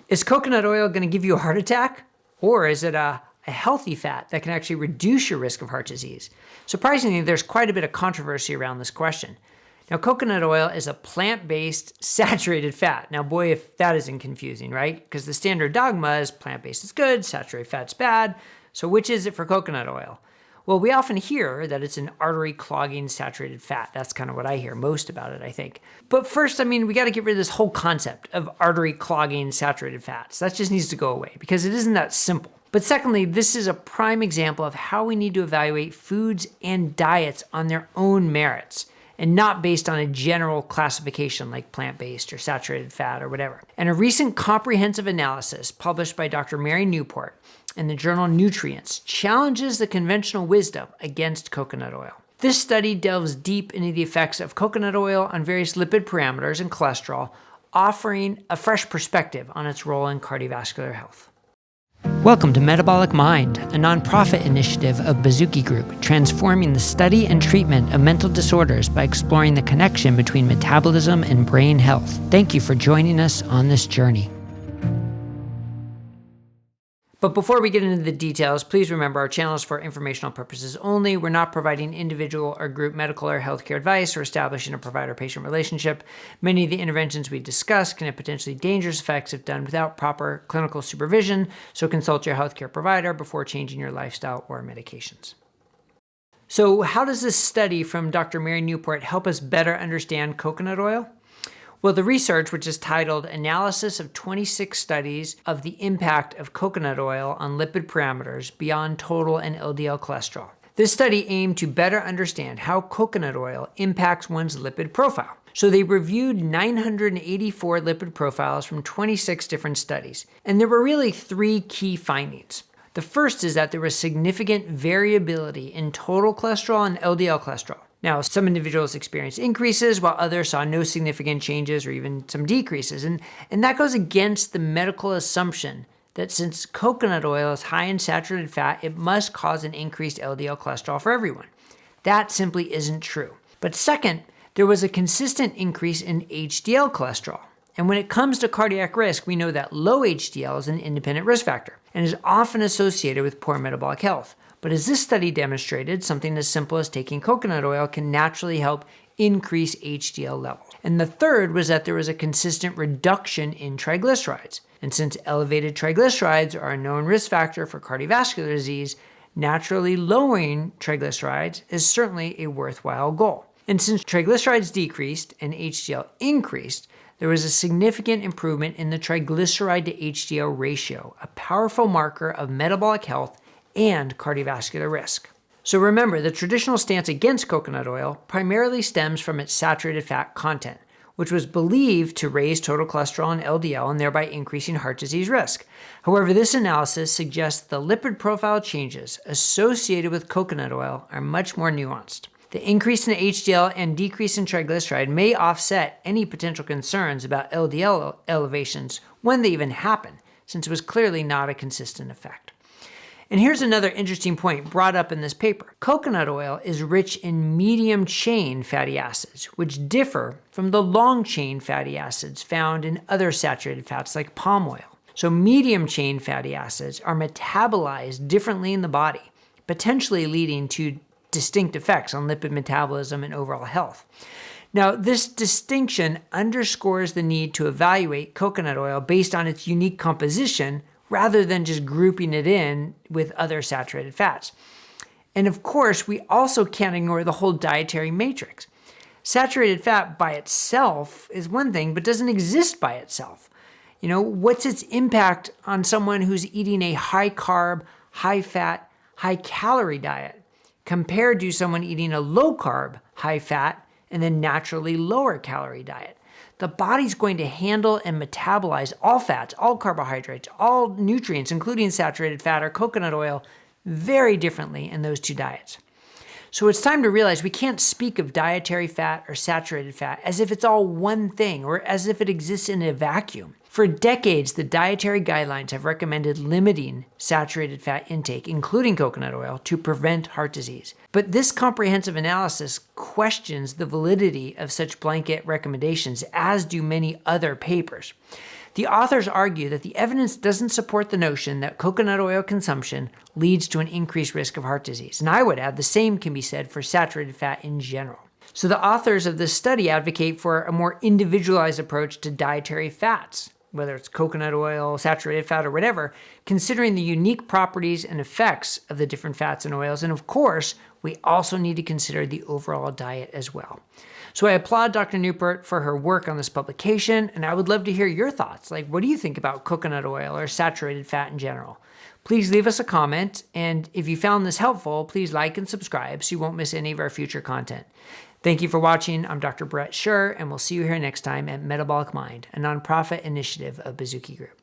Is coconut oil going to give you a heart attack? Or is it a healthy fat that can actually reduce your risk of heart disease? Surprisingly, there's quite a bit of controversy around this question. Now, coconut oil is a plant-based saturated fat. Now, boy, if that isn't confusing, right? Because the standard dogma is plant-based is good, saturated fat's bad. So which is it for coconut oil? Well, we often hear that it's an artery clogging saturated fat. That's kind of what I hear most about it, I think. But first, we got to get rid of this whole concept of artery clogging saturated fats. That just needs to go away because it isn't that simple. But secondly, this is a prime example of how we need to evaluate foods and diets on their own merits and not based on a general classification like plant-based or saturated fat or whatever. And a recent comprehensive analysis published by Dr. Mary Newport in the journal Nutrients challenges the conventional wisdom against coconut oil. This study delves deep into the effects of coconut oil on various lipid parameters and cholesterol, offering a fresh perspective on its role in cardiovascular health. Welcome to Metabolic Mind, a nonprofit initiative of Bazooki Group, transforming the study and treatment of mental disorders by exploring the connection between metabolism and brain health. Thank you for joining us on this journey. But before we get into the details, please remember our channel is for informational purposes only. We're not providing individual or group medical or healthcare advice or establishing a provider-patient relationship. Many of the interventions we discuss can have potentially dangerous effects if done without proper clinical supervision, so consult your healthcare provider before changing your lifestyle or medications. So how does this study from Dr. Mary Newport help us better understand coconut oil? Well, the research, which is titled Analysis of 26 Studies of the Impact of Coconut Oil on Lipid Parameters Beyond Total and LDL Cholesterol. This study aimed to better understand how coconut oil impacts one's lipid profile. So they reviewed 984 lipid profiles from 26 different studies. And there were really three key findings. The first is that there was significant variability in total cholesterol and LDL cholesterol. Now, some individuals experienced increases while others saw no significant changes or even some decreases. And that goes against the medical assumption that since coconut oil is high in saturated fat, it must cause an increased LDL cholesterol for everyone. That simply isn't true. But second, there was a consistent increase in HDL cholesterol. And when it comes to cardiac risk, we know that low HDL is an independent risk factor and is often associated with poor metabolic health. But as this study demonstrated, something as simple as taking coconut oil can naturally help increase HDL levels. And the third was that there was a consistent reduction in triglycerides. And since elevated triglycerides are a known risk factor for cardiovascular disease, naturally lowering triglycerides is certainly a worthwhile goal. And since triglycerides decreased and HDL increased, there was a significant improvement in the triglyceride to HDL ratio, a powerful marker of metabolic health and cardiovascular risk. So remember, the traditional stance against coconut oil primarily stems from its saturated fat content, which was believed to raise total cholesterol and LDL and thereby increasing heart disease risk. However, this analysis suggests the lipid profile changes associated with coconut oil are much more nuanced. The increase in HDL and decrease in triglyceride may offset any potential concerns about LDL elevations when they even happen, since it was clearly not a consistent effect. And here's another interesting point brought up in this paper. Coconut oil is rich in medium-chain fatty acids, which differ from the long-chain fatty acids found in other saturated fats like palm oil. So medium-chain fatty acids are metabolized differently in the body, potentially leading to distinct effects on lipid metabolism and overall health. Now, this distinction underscores the need to evaluate coconut oil based on its unique composition rather than just grouping it in with other saturated fats. And of course, we also can't ignore the whole dietary matrix. Saturated fat by itself is one thing, but doesn't exist by itself. What's its impact on someone who's eating a high-carb, high-fat, high-calorie diet compared to someone eating a low-carb, high-fat, and then naturally lower-calorie diet? The body's going to handle and metabolize all fats, all carbohydrates, all nutrients, including saturated fat or coconut oil, very differently in those two diets. So it's time to realize we can't speak of dietary fat or saturated fat as if it's all one thing or as if it exists in a vacuum. For decades, the dietary guidelines have recommended limiting saturated fat intake, including coconut oil, to prevent heart disease. But this comprehensive analysis questions the validity of such blanket recommendations, as do many other papers. The authors argue that the evidence doesn't support the notion that coconut oil consumption leads to an increased risk of heart disease. And I would add the same can be said for saturated fat in general. So the authors of this study advocate for a more individualized approach to dietary fats, whether it's coconut oil, saturated fat, or whatever, considering the unique properties and effects of the different fats and oils. And of course, we also need to consider the overall diet as well. So I applaud Dr. Newport for her work on this publication, and I would love to hear your thoughts. Like, what do you think about coconut oil or saturated fat in general? Please leave us a comment, and if you found this helpful, please like and subscribe so you won't miss any of our future content. Thank you for watching. I'm Dr. Brett Scher, and we'll see you here next time at Metabolic Mind, a nonprofit initiative of Bazooki Group.